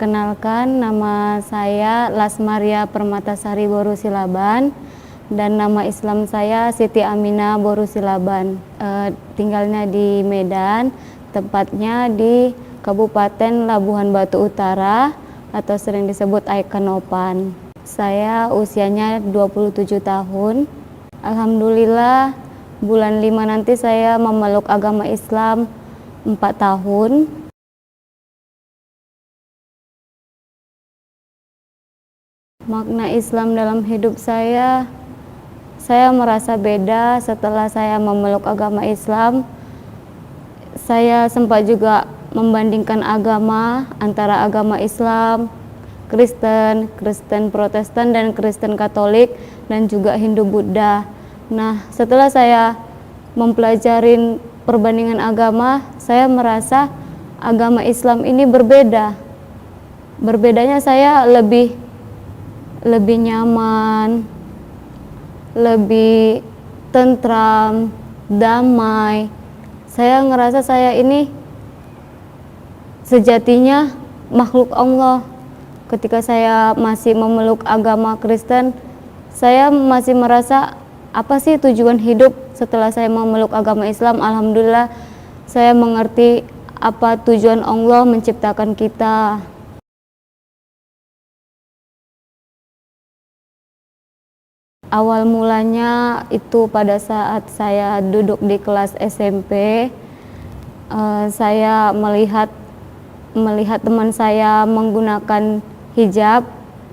Kenalkan, nama saya Lasmaria Permatasari Borusilaban dan nama Islam saya Siti Aminah Borusilaban. Tinggalnya di Medan, tepatnya di Kabupaten Labuhan Batu Utara atau sering disebut Aikanopan. Saya usianya 27 tahun. Alhamdulillah bulan 5 nanti saya memeluk agama Islam 4 tahun. Makna Islam dalam hidup saya merasa beda setelah saya memeluk agama Islam. Saya sempat juga membandingkan agama antara agama Islam, Kristen Protestan, dan Kristen Katolik, dan juga Hindu Buddha. Nah, setelah saya mempelajari perbandingan agama, saya merasa agama Islam ini berbeda. Berbedanya saya lebih nyaman, lebih tentram, damai. Saya ngerasa saya ini sejatinya makhluk Allah. Ketika saya masih memeluk agama Kristen, saya masih merasa apa sih tujuan hidup. Setelah saya memeluk agama Islam, alhamdulillah saya mengerti apa tujuan Allah menciptakan kita. Awal mulanya itu pada saat saya duduk di kelas SMP, saya melihat teman saya menggunakan hijab.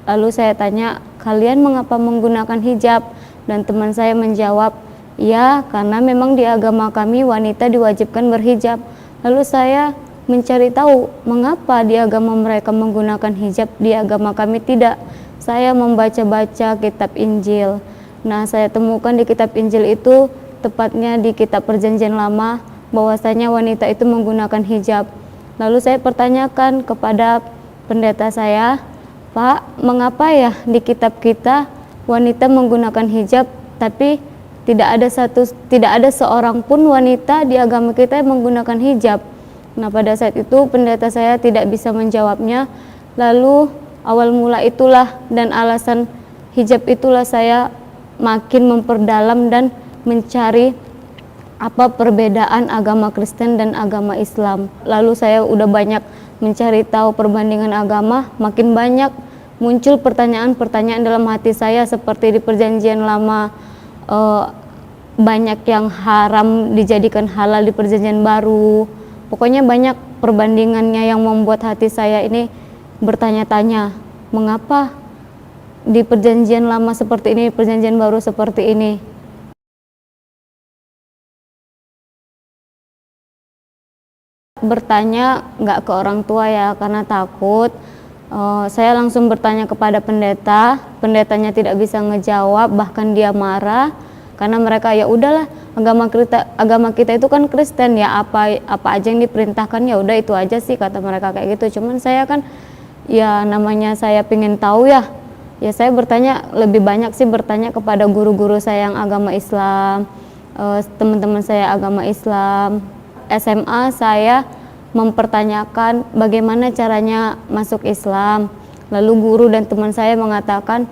Lalu saya tanya, kalian mengapa menggunakan hijab? Dan teman saya menjawab, ya karena memang di agama kami wanita diwajibkan berhijab. Lalu saya mencari tahu mengapa di agama mereka menggunakan hijab, di agama kami tidak. Saya membaca-baca kitab Injil. Nah, saya temukan di kitab Injil itu, tepatnya di kitab Perjanjian Lama, bahwasanya wanita itu menggunakan hijab. Lalu saya pertanyakan kepada pendeta saya, Pak, mengapa ya di kitab kita wanita menggunakan hijab, tapi tidak ada seorang pun wanita di agama kita yang menggunakan hijab? Nah, pada saat itu pendeta saya tidak bisa menjawabnya. Lalu awal mula itulah dan alasan hijab itulah saya makin memperdalam dan mencari apa perbedaan agama Kristen dan agama Islam. Lalu saya udah banyak mencari tahu perbandingan agama, makin banyak muncul pertanyaan-pertanyaan dalam hati saya, seperti di Perjanjian Lama banyak yang haram dijadikan halal di Perjanjian Baru. Pokoknya banyak perbandingannya yang membuat hati saya ini bertanya-tanya, mengapa di Perjanjian Lama seperti ini, Perjanjian Baru seperti ini. Bertanya nggak ke orang tua ya, karena takut. Saya langsung bertanya kepada pendeta. Pendetanya tidak bisa ngejawab, bahkan dia marah karena mereka, ya udahlah, agama kita itu kan Kristen ya, apa aja yang diperintahkan ya udah itu aja sih, kata mereka kayak gitu. Cuman saya kan ya namanya saya pengen tahu ya saya bertanya, lebih banyak sih bertanya kepada guru-guru saya yang agama Islam, teman-teman saya agama Islam. SMA saya mempertanyakan bagaimana caranya masuk Islam. Lalu guru dan teman saya mengatakan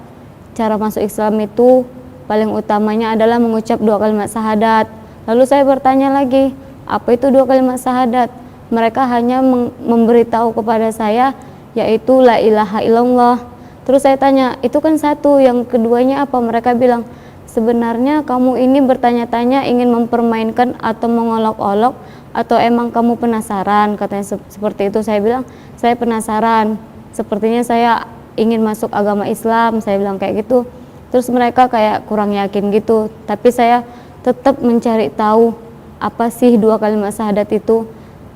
cara masuk Islam itu paling utamanya adalah mengucap 2 kalimat syahadat. Lalu saya bertanya lagi, apa itu 2 kalimat syahadat? Mereka hanya memberitahu kepada saya yaitu la ilaha illallah. Terus saya tanya, itu kan satu, yang keduanya apa? Mereka bilang, sebenarnya kamu ini bertanya-tanya ingin mempermainkan atau mengolok-olok, atau emang kamu penasaran? Katanya seperti itu. Saya bilang, saya penasaran, sepertinya saya ingin masuk agama Islam, saya bilang kayak gitu. Terus mereka kayak kurang yakin gitu, tapi saya tetap mencari tahu apa sih 2 kalimat syahadat itu.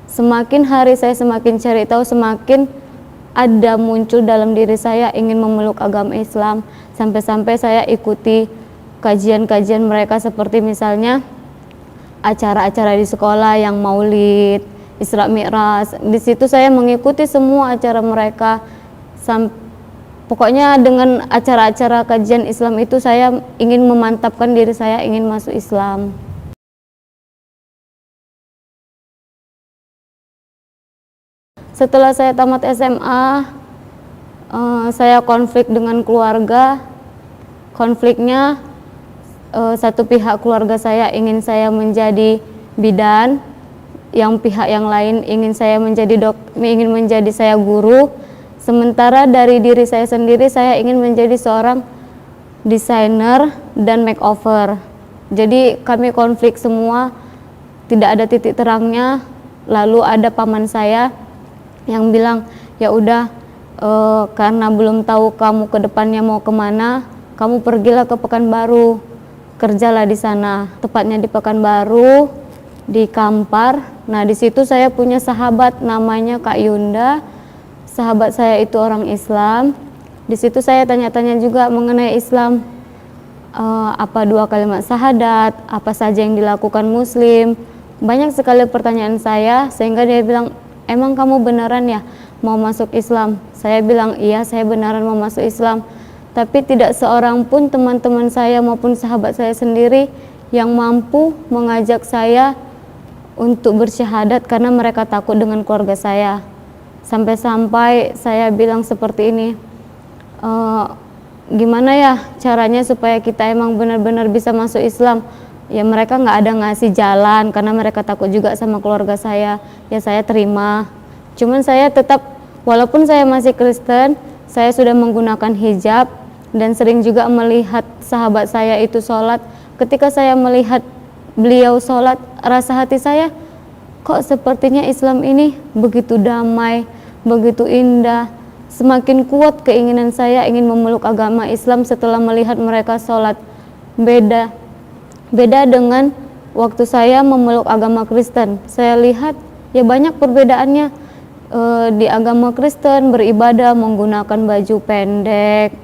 Semakin hari saya semakin cari tahu, semakin ada muncul dalam diri saya ingin memeluk agama Islam. Sampai-sampai saya ikuti kajian-kajian mereka, seperti misalnya acara-acara di sekolah yang Maulid, Isra Mi'raj. Di situ saya mengikuti semua acara mereka. Pokoknya dengan acara-acara kajian Islam itu saya ingin memantapkan diri saya ingin masuk Islam. Setelah saya tamat SMA, Saya konflik dengan keluarga. Konfliknya satu pihak keluarga saya ingin saya menjadi bidan, yang pihak yang lain ingin saya menjadi saya guru. Sementara dari diri saya sendiri, saya ingin menjadi seorang desainer dan makeover. Jadi kami konflik semua, tidak ada titik terangnya. Lalu ada paman saya yang bilang, ya udah, karena belum tahu kamu ke depannya mau kemana, kamu pergilah ke Pekanbaru, kerjalah di sana. Tepatnya di Pekanbaru, di Kampar. Nah, di situ saya punya sahabat namanya Kak Yunda. Sahabat saya itu orang Islam. Di situ saya tanya-tanya juga mengenai Islam, apa 2 kalimat syahadat, apa saja yang dilakukan Muslim. Banyak sekali pertanyaan saya, sehingga dia bilang, emang kamu beneran ya mau masuk Islam? Saya bilang, iya, saya beneran mau masuk Islam. Tapi tidak seorang pun teman-teman saya maupun sahabat saya sendiri yang mampu mengajak saya untuk bersyahadat karena mereka takut dengan keluarga saya. Sampai-sampai saya bilang seperti ini, gimana ya caranya supaya kita emang benar-benar bisa masuk Islam? Ya mereka nggak ada ngasih jalan karena mereka takut juga sama keluarga saya. Ya saya terima. Cuman saya tetap, walaupun saya masih Kristen, saya sudah menggunakan hijab dan sering juga melihat sahabat saya itu sholat. Ketika saya melihat beliau sholat, rasa hati saya, kok sepertinya Islam ini begitu damai, begitu indah. Semakin kuat keinginan saya ingin memeluk agama Islam setelah melihat mereka sholat. Beda dengan waktu saya memeluk agama Kristen. Saya lihat ya banyak perbedaannya. Di agama Kristen beribadah menggunakan baju pendek,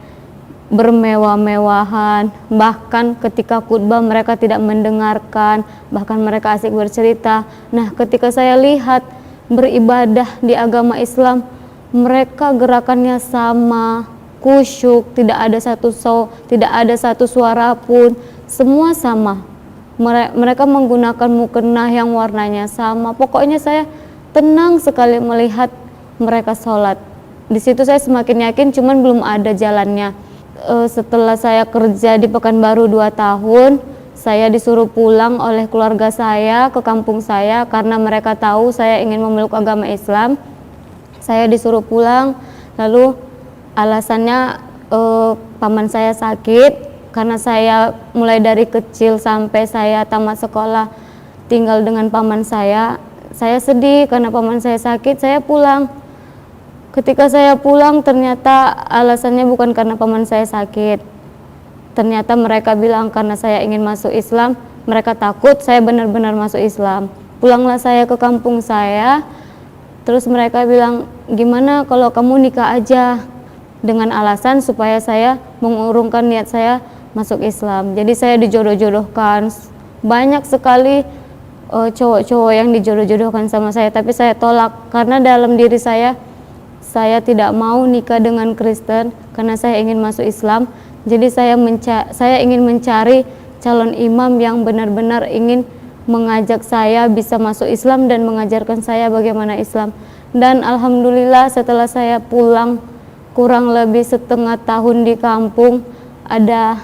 bermewah-mewahan, bahkan ketika khutbah mereka tidak mendengarkan, bahkan mereka asik bercerita. Nah, ketika saya lihat beribadah di agama Islam, mereka gerakannya sama, khusyuk, tidak ada satu suara pun, semua sama. Mereka menggunakan mukena yang warnanya sama. Pokoknya saya tenang sekali melihat mereka sholat. Di situ saya semakin yakin, cuman belum ada jalannya. Setelah saya kerja di Pekanbaru 2 tahun, saya disuruh pulang oleh keluarga saya ke kampung saya karena mereka tahu saya ingin memeluk agama Islam. Saya disuruh pulang, lalu alasannya paman saya sakit. Karena saya mulai dari kecil sampai saya tamat sekolah tinggal dengan paman saya sedih karena paman saya sakit, saya pulang. Ketika saya pulang, ternyata alasannya bukan karena paman saya sakit. Ternyata mereka bilang karena saya ingin masuk Islam, mereka takut saya benar-benar masuk Islam. Pulanglah saya ke kampung saya, terus mereka bilang, gimana kalau kamu nikah aja, dengan alasan supaya saya mengurungkan niat saya masuk Islam. Jadi saya dijodoh-jodohkan. Banyak sekali cowok-cowok yang dijodoh-jodohkan sama saya, tapi saya tolak karena dalam diri saya tidak mau nikah dengan Kristen karena saya ingin masuk Islam. Jadi saya ingin mencari calon imam yang benar-benar ingin mengajak saya bisa masuk Islam dan mengajarkan saya bagaimana Islam. Dan alhamdulillah setelah saya pulang kurang lebih setengah tahun di kampung, ada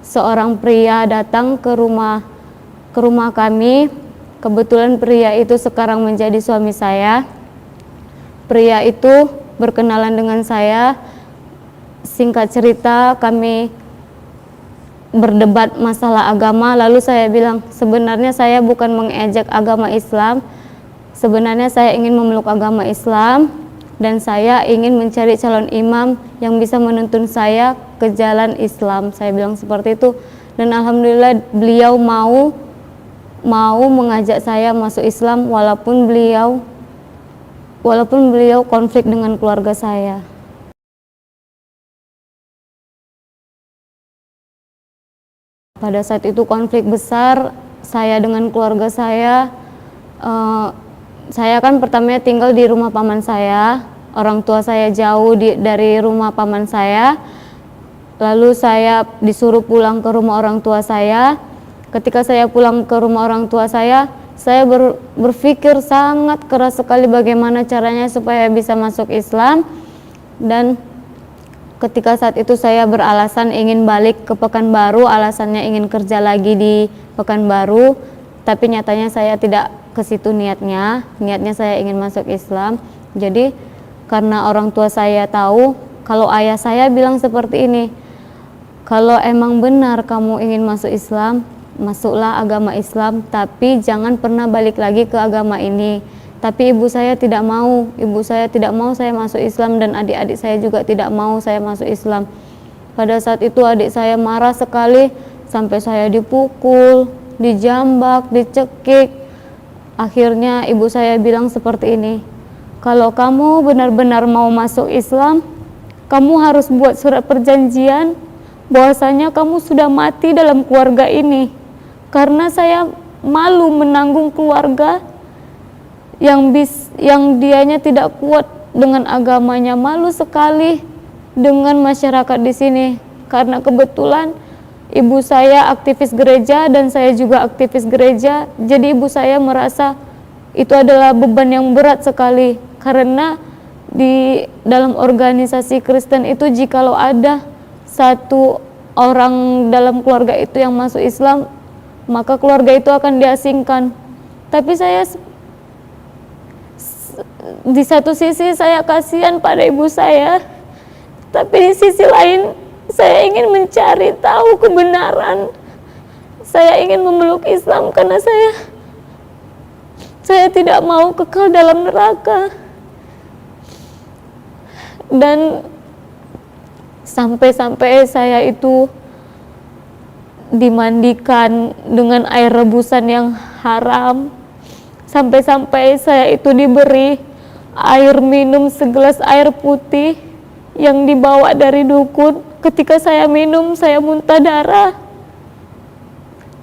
seorang pria datang ke rumah kami. Kebetulan pria itu sekarang menjadi suami saya. Pria itu berkenalan dengan saya. Singkat cerita, kami berdebat masalah agama. Lalu saya bilang, sebenarnya saya bukan mengejek agama Islam. Sebenarnya saya ingin memeluk agama Islam dan saya ingin mencari calon imam yang bisa menuntun saya ke jalan Islam. Saya bilang seperti itu, dan alhamdulillah beliau mau mengajak saya masuk Islam walaupun beliau konflik dengan keluarga saya. Pada saat itu konflik besar saya dengan keluarga saya. Saya kan pertamanya tinggal di rumah paman saya. Orang tua saya jauh dari rumah paman saya. Lalu saya disuruh pulang ke rumah orang tua saya. Ketika saya pulang ke rumah orang tua saya berpikir sangat keras sekali bagaimana caranya supaya bisa masuk Islam. Dan Ketika saat itu saya beralasan ingin balik ke Pekanbaru, alasannya ingin kerja lagi di Pekanbaru, tapi nyatanya saya tidak ke situ niatnya saya ingin masuk Islam. Jadi karena orang tua saya tahu kalau ayah saya bilang seperti ini, kalau emang benar kamu ingin masuk Islam, masuklah agama Islam, tapi jangan pernah balik lagi ke agama ini. Tapi ibu saya tidak mau saya masuk Islam, dan adik-adik saya juga tidak mau saya masuk Islam. Pada saat itu adik saya marah sekali, sampai saya dipukul, dijambak, dicekik. Akhirnya ibu saya bilang seperti ini, kalau kamu benar-benar mau masuk Islam, kamu harus buat surat perjanjian bahwasanya kamu sudah mati dalam keluarga ini. Karena saya malu menanggung keluarga yang dianya tidak kuat dengan agamanya, malu sekali dengan masyarakat di sini. Karena kebetulan ibu saya aktivis gereja dan saya juga aktivis gereja, jadi ibu saya merasa itu adalah beban yang berat sekali. Karena di dalam organisasi Kristen itu, jikalau ada satu orang dalam keluarga itu yang masuk Islam, maka keluarga itu akan diasingkan. Tapi saya di satu sisi saya kasihan pada ibu saya, tapi di sisi lain saya ingin mencari tahu kebenaran. Saya ingin memeluk Islam karena saya tidak mau kekal dalam neraka. Dan sampai-sampai saya itu dimandikan dengan air rebusan yang haram. Sampai-sampai saya itu diberi air minum segelas air putih yang dibawa dari dukun. Ketika saya minum, saya muntah darah.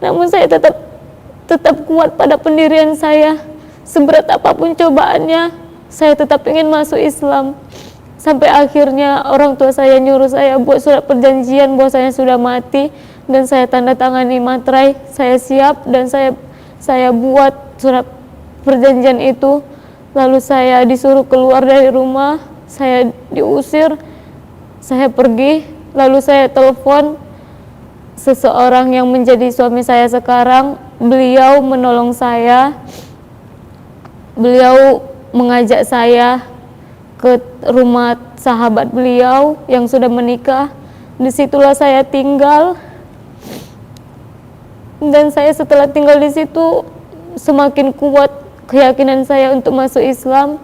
Namun saya tetap kuat pada pendirian saya. Seberat apapun cobaannya, saya tetap ingin masuk Islam. Sampai akhirnya orang tua saya nyuruh saya buat surat perjanjian bahwa saya sudah mati, dan saya tanda tangani materai. Saya siap dan saya buat surat perjanjian itu. Lalu saya disuruh keluar dari rumah, saya diusir, saya pergi. Lalu saya telepon seseorang yang menjadi suami saya sekarang. Beliau menolong saya, beliau mengajak saya ke rumah sahabat beliau yang sudah menikah. Disitulah saya tinggal, dan saya setelah tinggal di situ semakin kuat keyakinan saya untuk masuk Islam.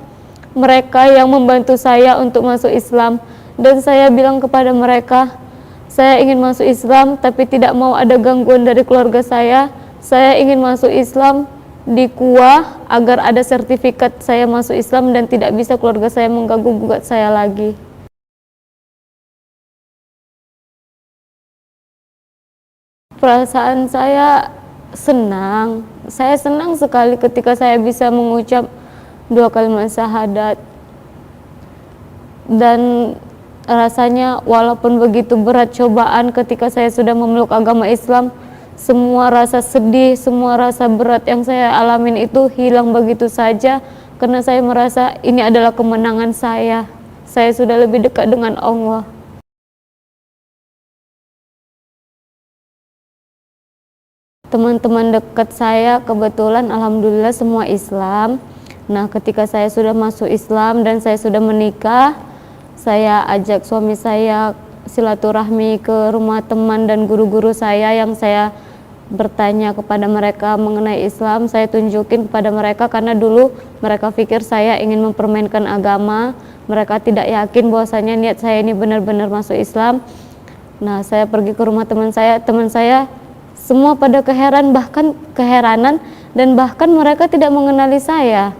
Mereka yang membantu saya untuk masuk Islam, dan saya bilang kepada mereka, saya ingin masuk Islam tapi tidak mau ada gangguan dari keluarga saya. Saya ingin masuk Islam di KUA agar ada sertifikat saya masuk Islam dan tidak bisa keluarga saya mengganggu-gugat saya lagi. Perasaan saya senang sekali ketika saya bisa mengucap 2 kalimat syahadat. Dan rasanya walaupun begitu berat cobaan ketika saya sudah memeluk agama Islam, semua rasa sedih, semua rasa berat yang saya alamin itu hilang begitu saja, karena saya merasa ini adalah kemenangan saya sudah lebih dekat dengan Allah. Teman-teman dekat saya kebetulan alhamdulillah semua Islam. Nah, ketika saya sudah masuk Islam dan saya sudah menikah, saya ajak suami saya silaturahmi ke rumah teman dan guru-guru saya yang saya bertanya kepada mereka mengenai Islam. Saya tunjukin kepada mereka karena dulu mereka pikir saya ingin mempermainkan agama. Mereka tidak yakin bahwasanya niat saya ini benar-benar masuk Islam. Nah, saya pergi ke rumah teman saya semua pada keheranan dan bahkan mereka tidak mengenali saya.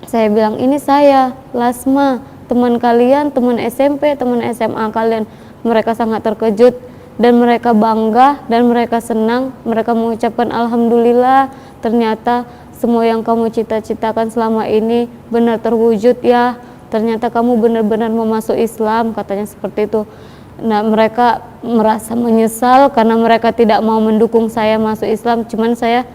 Saya bilang, ini saya, Lasma, teman kalian, teman SMP, teman SMA kalian. Mereka sangat terkejut dan mereka bangga dan mereka senang. Mereka mengucapkan alhamdulillah, ternyata semua yang kamu cita-citakan selama ini benar terwujud ya. Ternyata kamu benar-benar mau masuk Islam, katanya seperti itu. Nah, mereka merasa menyesal karena mereka tidak mau mendukung saya masuk Islam. Cuman saya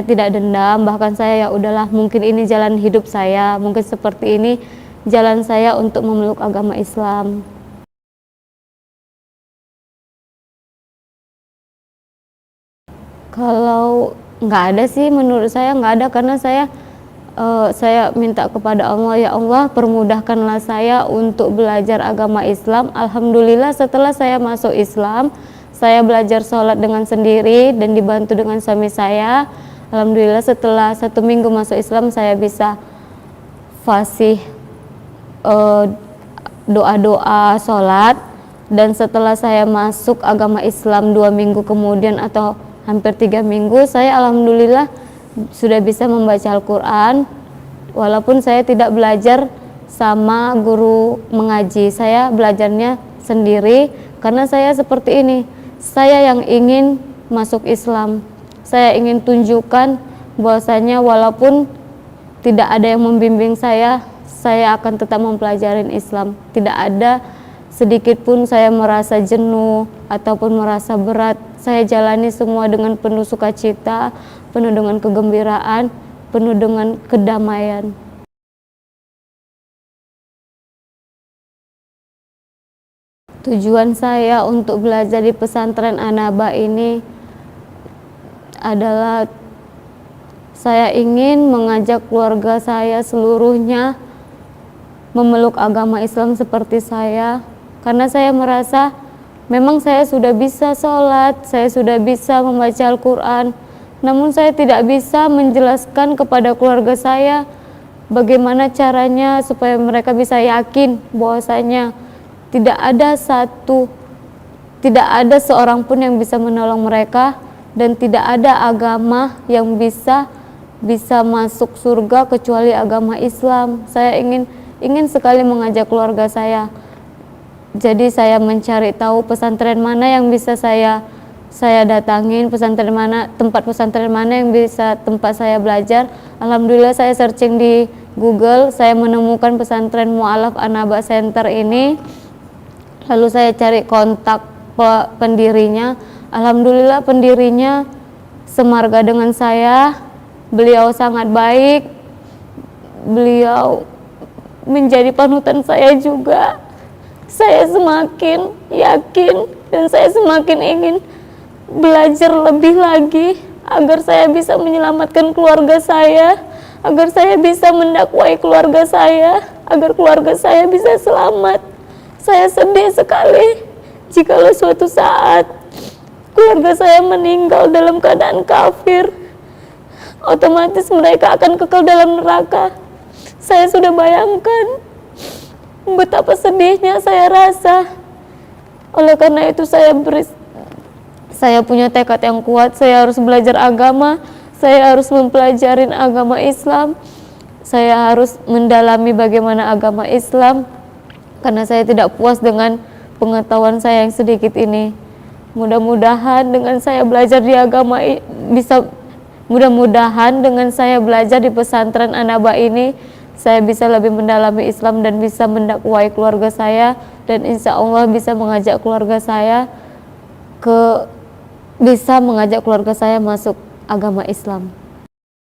tidak dendam, bahkan saya ya udahlah, mungkin ini jalan hidup saya, mungkin seperti ini jalan saya untuk memeluk agama Islam. Kalau nggak ada sih, menurut saya nggak ada, karena saya minta kepada Allah, ya Allah permudahkanlah saya untuk belajar agama Islam. Alhamdulillah setelah saya masuk Islam, saya belajar sholat dengan sendiri dan dibantu dengan suami saya. Alhamdulillah setelah 1 minggu masuk Islam, saya bisa fasih doa-doa sholat. Dan setelah saya masuk agama Islam 2 minggu kemudian atau hampir 3 minggu, saya alhamdulillah sudah bisa membaca Al-Quran. Walaupun saya tidak belajar sama guru mengaji, saya belajarnya sendiri. Karena saya seperti ini, saya yang ingin masuk Islam, saya ingin tunjukkan bahwasanya walaupun tidak ada yang membimbing saya akan tetap mempelajari Islam. Tidak ada sedikit pun saya merasa jenuh ataupun merasa berat. Saya jalani semua dengan penuh sukacita, penuh dengan kegembiraan, penuh dengan kedamaian. Tujuan saya untuk belajar di pesantren An-Naba ini adalah saya ingin mengajak keluarga saya seluruhnya memeluk agama Islam seperti saya. Karena saya merasa memang saya sudah bisa sholat, saya sudah bisa membaca Al-Quran, namun saya tidak bisa menjelaskan kepada keluarga saya bagaimana caranya supaya mereka bisa yakin bahwasanya tidak ada seorang pun yang bisa menolong mereka, dan tidak ada agama yang bisa masuk surga kecuali agama Islam. Saya ingin sekali mengajak keluarga saya. Jadi saya mencari tahu pesantren mana yang bisa saya datangin, tempat pesantren mana yang bisa tempat saya belajar. Alhamdulillah saya searching di Google, saya menemukan pesantren Mu'alaf An-Naba Center ini. Lalu saya cari kontak pendirinya. Alhamdulillah pendirinya semarga dengan saya. Beliau sangat baik, beliau menjadi panutan saya juga. Saya semakin yakin dan saya semakin ingin belajar lebih lagi agar saya bisa menyelamatkan keluarga saya, agar saya bisa mendakwai keluarga saya, agar keluarga saya bisa selamat. Saya sedih sekali jikalau suatu saat keluarga saya meninggal dalam keadaan kafir, otomatis mereka akan kekal dalam neraka. Saya sudah bayangkan betapa sedihnya saya rasa. Oleh karena itu saya punya tekad yang kuat. Saya harus belajar agama, saya harus mempelajari agama Islam, saya harus mendalami bagaimana agama Islam, karena saya tidak puas dengan pengetahuan saya yang sedikit ini. Mudah-mudahan dengan saya belajar di agama mudah-mudahan dengan saya belajar di pesantren An-Naba ini, saya bisa lebih mendalami Islam dan bisa mendakwai keluarga saya, dan insya Allah bisa mengajak keluarga saya masuk agama Islam.